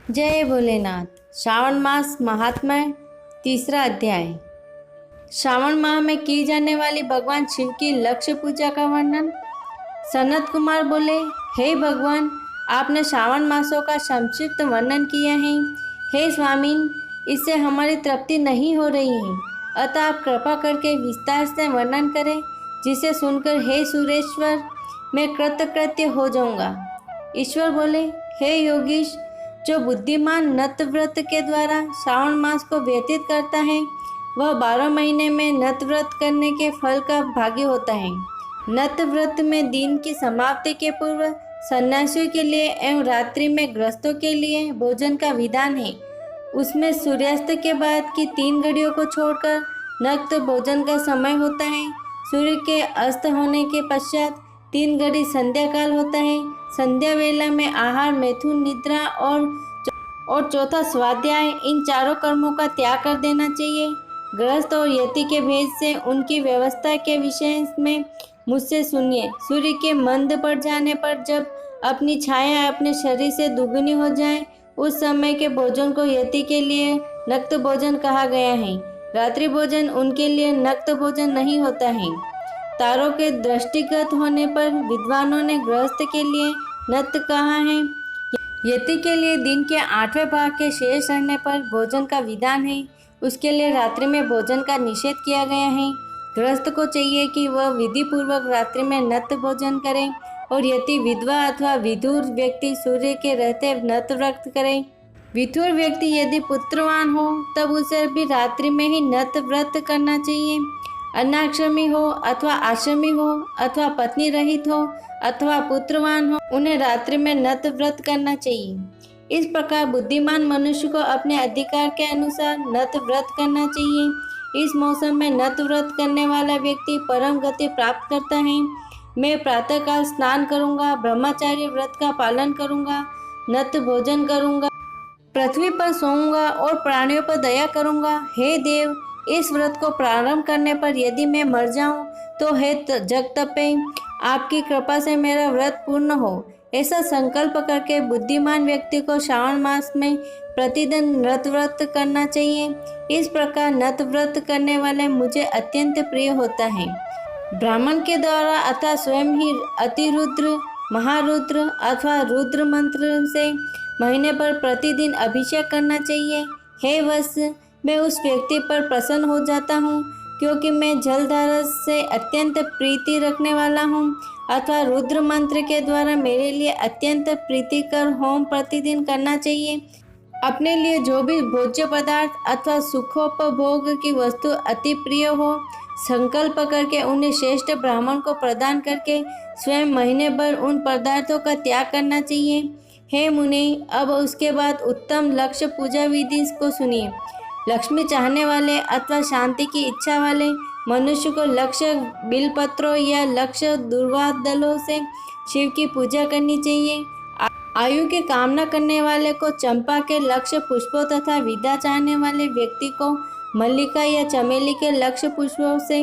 जय भोलेनाथ। श्रावण मास महात्म्य तीसरा अध्याय। श्रावण माह में की जाने वाली भगवान शिव की लक्ष्य पूजा का वर्णन। सनत कुमार बोले, हे भगवान, आपने श्रावण मासों का संक्षिप्त वर्णन किया है। हे स्वामीन, इससे हमारी तृप्ति नहीं हो रही है, अतः आप कृपा करके विस्तार से वर्णन करें, जिसे सुनकर हे सुरेश्वर मैं कृतकृत्य हो जाऊंगा। ईश्वर बोले, हे योगीश, जो बुद्धिमान नत व्रत के द्वारा श्रावण मास को व्यतीत करता है, वह 12 महीने में नत व्रत करने के फल का भागी होता है। नत व्रत में दिन की समाप्ति के पूर्व सन्यासियों के लिए एवं रात्रि में ग्रस्तों के लिए भोजन का विधान है। उसमें सूर्यास्त के बाद की 3 घड़ियों को छोड़कर नक्त भोजन का समय होता है। सूर्य के अस्त होने के पश्चात 3 घड़ी संध्या काल होता है। संध्या वेला में आहार, मैथुन, निद्रा और चौथा स्वाध्याय, इन चारों कर्मों का त्याग कर देना चाहिए। गृहस्थ और यति के भेद से उनकी व्यवस्था के विषय में मुझसे सुनिए। सूर्य के मंद पड़ जाने पर जब अपनी छाया अपने शरीर से दुगनी हो जाए, उस समय के भोजन को यति के लिए नक्त भोजन कहा गया है। रात्रि भोजन उनके लिए नक्त भोजन नहीं होता है। तारों के दृष्टिगत होने पर विद्वानों ने गृहस्थ के लिए नत कहा है। यति के लिए दिन के 8वें भाग के शेष रहने पर भोजन का विधान है। उसके लिए रात्रि में भोजन का निषेध किया गया है। गृहस्थ को चाहिए कि वह विधि पूर्वक रात्रि में नत भोजन करे और यति, विधवा अथवा विधुर व्यक्ति सूर्य के रहते नत व्रत करे। विधुर व्यक्ति यदि पुत्रवान हो तब उसे भी रात्रि में ही नत व्रत करना चाहिए। अनाश्रमी हो अथवा आश्रमी हो अथवा पत्नी रहित हो अथवा पुत्रवान हो, उन्हें रात्रि में नत व्रत करना चाहिए। इस प्रकार बुद्धिमान मनुष्य को अपने अधिकार के अनुसार नत व्रत करना चाहिए। इस मौसम में नत व्रत करने वाला व्यक्ति परम गति प्राप्त करता है। मैं प्रातःकाल स्नान करूंगा, ब्रह्मचार्य व्रत का पालन करूंगा, नत भोजन करूंगा, पृथ्वी पर सोऊंगा और प्राणियों पर दया करूंगा। हे देव, इस व्रत को प्रारंभ करने पर यदि मैं मर जाऊं तो हे जगतपे, आपकी कृपा से मेरा व्रत पूर्ण हो। ऐसा संकल्प करके बुद्धिमान व्यक्ति को श्रावण मास में प्रतिदिन नत व्रत करना चाहिए। इस प्रकार नत व्रत करने वाले मुझे अत्यंत प्रिय होता है। ब्राह्मण के द्वारा अथवा स्वयं ही अतिरुद्र, महारुद्र अथवा रुद्र मंत्र से महीने पर प्रतिदिन अभिषेक करना चाहिए। हे वत्स, मैं उस व्यक्ति पर प्रसन्न हो जाता हूँ क्योंकि मैं जलधारा से अत्यंत प्रीति रखने वाला हूँ, अथवा रुद्र मंत्र के द्वारा मेरे लिए अत्यंत प्रीतिकर होम प्रतिदिन करना चाहिए। अपने लिए जो भी भोज्य पदार्थ अथवा सुखोपभोग की वस्तु अति प्रिय हो, संकल्प करके उन्हें श्रेष्ठ ब्राह्मण को प्रदान करके स्वयं महीने भर उन पदार्थों का त्याग करना चाहिए। हे मुनि, अब उसके बाद उत्तम लक्ष्य पूजा विधि को सुनिए। लक्ष्मी चाहने वाले अथवा शांति की इच्छा वाले मनुष्य को लक्ष्य बिलपत्रों या लक्ष्य दुर्वादलों से शिव की पूजा करनी चाहिए। आयु की कामना करने वाले को चंपा के लक्ष्य पुष्पों तथा विद्या चाहने वाले व्यक्ति को मल्लिका या चमेली के लक्ष्य पुष्पों से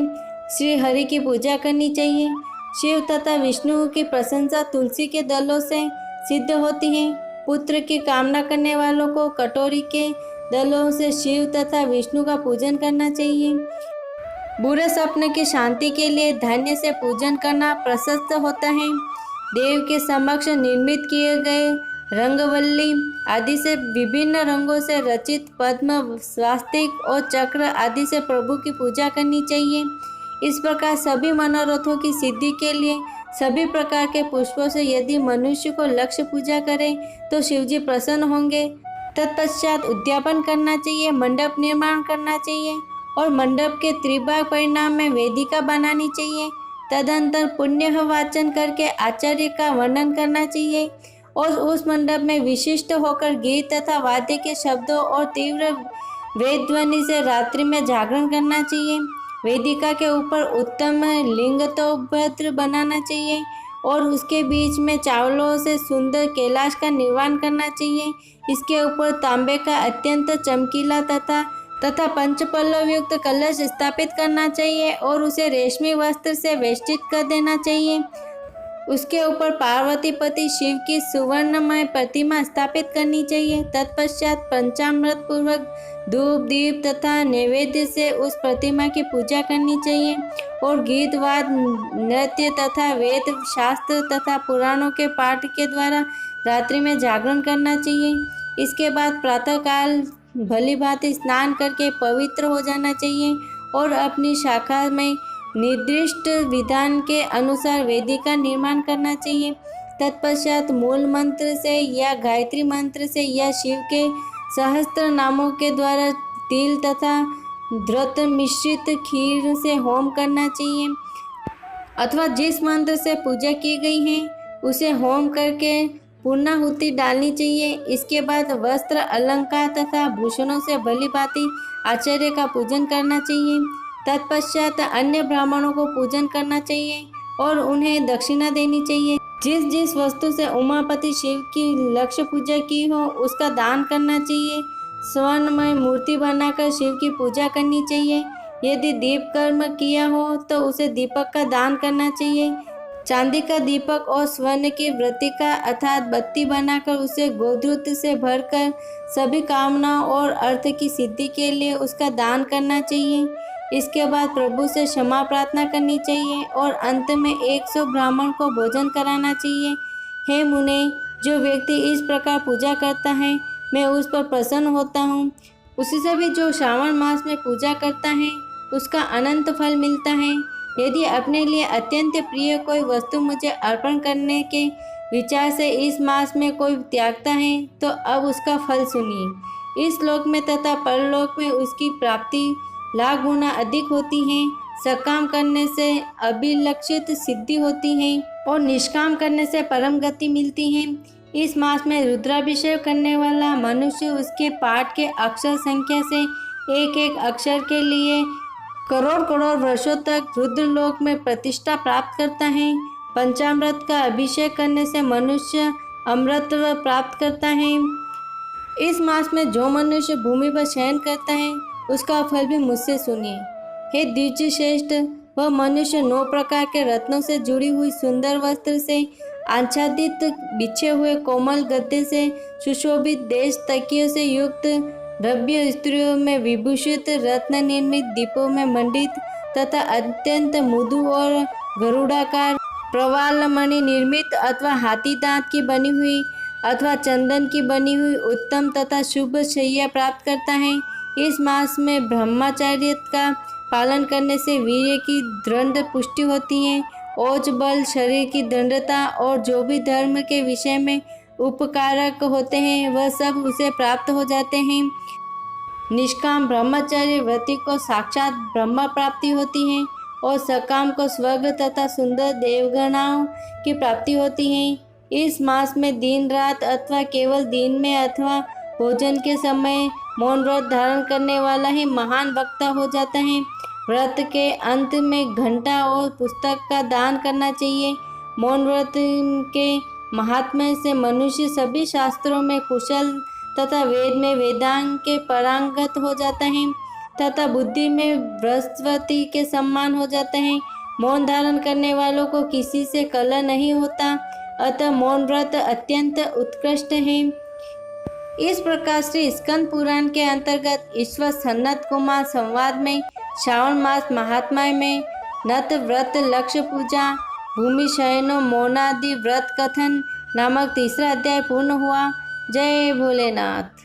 श्री हरि की पूजा करनी चाहिए। शिव तथा विष्णु की प्रशंसा तुलसी के दलों से सिद्ध होती है। पुत्र की कामना करने वालों को कटोरी के दलों से शिव तथा विष्णु का पूजन करना चाहिए। बुरे सपने की शांति के लिए धन्य से पूजन करना प्रशस्त होता है। देव के समक्ष निर्मित किए गए रंगवल्ली आदि से विभिन्न रंगों से रचित पद्म, स्वास्तिक और चक्र आदि से प्रभु की पूजा करनी चाहिए। इस प्रकार सभी मनोरथों की सिद्धि के लिए सभी प्रकार के पुष्पों से यदि मनुष्य को लक्ष्य पूजा करे तो शिवजी प्रसन्न होंगे। तत्पश्चात उद्यापन करना चाहिए, मंडप निर्माण करना चाहिए और मंडप के त्रिभाग परिणाम में वेदिका बनानी चाहिए। तदंतर पुण्य वाचन करके आचार्य का वर्णन करना चाहिए और उस मंडप में विशिष्ट होकर गीत तथा वाद्य के शब्दों और तीव्र वेद ध्वनि से रात्रि में जागरण करना चाहिए। वेदिका के ऊपर उत्तम लिंगतोभद्र बनाना चाहिए और उसके बीच में चावलों से सुंदर कैलाश का निर्माण करना चाहिए। इसके ऊपर तांबे का अत्यंत चमकीला तथा पंचपल्लव युक्त कलश स्थापित करना चाहिए और उसे रेशमी वस्त्र से वेष्टित कर देना चाहिए। उसके ऊपर पार्वती पति शिव की सुवर्णमय प्रतिमा स्थापित करनी चाहिए। तत्पश्चात पंचामृत पूर्वक धूप दीप तथा नैवेद्य से उस प्रतिमा की पूजा करनी चाहिए और गीत वाद नृत्य तथा वेद शास्त्र तथा पुराणों के पाठ के द्वारा रात्रि में जागरण करना चाहिए। इसके बाद प्रातःकाल भली भांति स्नान करके पवित्र हो जाना चाहिए और अपनी शाखा में निर्दिष्ट विधान के अनुसार वेदी का निर्माण करना चाहिए। तत्पश्चात मूल मंत्र से या गायत्री मंत्र से या शिव के सहस्त्र नामों के द्वारा तिल तथा घृत मिश्रित खीर से होम करना चाहिए अथवा जिस मंत्र से पूजा की गई है उसे होम करके पूर्णाहुति डालनी चाहिए। इसके बाद वस्त्र अलंकार तथा भूषणों से भली भांति आचार्य का पूजन करना चाहिए। तत्पश्चात अन्य ब्राह्मणों को पूजन करना चाहिए और उन्हें दक्षिणा देनी चाहिए। जिस जिस वस्तु से उमापति शिव की लक्ष्य पूजा की हो उसका दान करना चाहिए। स्वर्णमय मूर्ति बनाकर शिव की पूजा करनी चाहिए। यदि दीप कर्म किया हो तो उसे दीपक का दान करना चाहिए। चांदी का दीपक और स्वर्ण की वृत्तिका अर्थात बत्ती बनाकर उसे गोधूत से भरकर सभी कामनाओं और अर्थ की सिद्धि के लिए उसका दान करना चाहिए। इसके बाद प्रभु से क्षमा प्रार्थना करनी चाहिए और अंत में 100 ब्राह्मण को भोजन कराना चाहिए। हे मुने, जो व्यक्ति इस प्रकार पूजा करता है मैं उस पर प्रसन्न होता हूँ। उसी से भी जो श्रावण मास में पूजा करता है उसका अनंत फल मिलता है। यदि अपने लिए अत्यंत प्रिय कोई वस्तु मुझे अर्पण करने के विचार से इस मास में कोई त्यागता है तो अब उसका फल सुनिए। इस लोक में तथा परलोक में उसकी प्राप्ति लाख गुना अधिक होती है। सकाम करने से अभिलक्षित सिद्धि होती है और निष्काम करने से परम गति मिलती है। इस मास में रुद्राभिषेक करने वाला मनुष्य उसके पाठ के अक्षर संख्या से एक एक अक्षर के लिए करोड़ करोड़ वर्षों तक रुद्रलोक में प्रतिष्ठा प्राप्त करता है। पंचामृत का अभिषेक करने से मनुष्य अमृतत्व प्राप्त करता है। इस मास में जो मनुष्य भूमि पर शयन करता है उसका फल भी मुझसे सुनिए। हे द्विज श्रेष्ठ, वह मनुष्य 9 प्रकार के रत्नों से जुड़ी हुई सुंदर वस्त्र से आच्छादित बिछे हुए कोमल गद्दे से सुशोभित देश तकियों से युक्त भव्य स्त्रियों में विभूषित रत्न निर्मित दीपों में मंडित तथा अत्यंत मृदु और गरुड़ाकार प्रवालमणि निर्मित अथवा हाथी दांत की बनी हुई अथवा चंदन की बनी हुई उत्तम तथा शुभ शैया प्राप्त करता है। इस मास में ब्रह्मचर्य का पालन करने से वीर्य की दृढ़ पुष्टि होती है। ओज बल, शरीर की दृढ़ता और जो भी धर्म के विषय में उपकारक होते हैं वह सब उसे प्राप्त हो जाते हैं। निष्काम ब्रह्मचर्य व्रति को साक्षात ब्रह्म प्राप्ति होती है और सकाम को स्वर्ग तथा सुंदर देवगणाओं की प्राप्ति होती है। इस मास में दिन रात अथवा केवल दिन में अथवा भोजन के समय मौन व्रत धारण करने वाला ही महान वक्ता हो जाता है। व्रत के अंत में घंटा और पुस्तक का दान करना चाहिए। मौन व्रत के महात्म्य से मनुष्य सभी शास्त्रों में कुशल तथा वेद में वेदांग के पारंगत हो जाता है तथा बुद्धि में बृहस्पति के सम्मान हो जाता है। मौन धारण करने वालों को किसी से कलह नहीं होता, अतः मौन व्रत अत्यंत उत्कृष्ट है। इस प्रकार श्री स्कंद पुराण के अंतर्गत ईश्वर सनत कुमार संवाद में श्रावण मास महात्म्य में नत व्रत, लक्ष्य पूजा, भूमि शयनो, मौनादि व्रत कथन नामक तीसरा अध्याय पूर्ण हुआ। जय भोलेनाथ।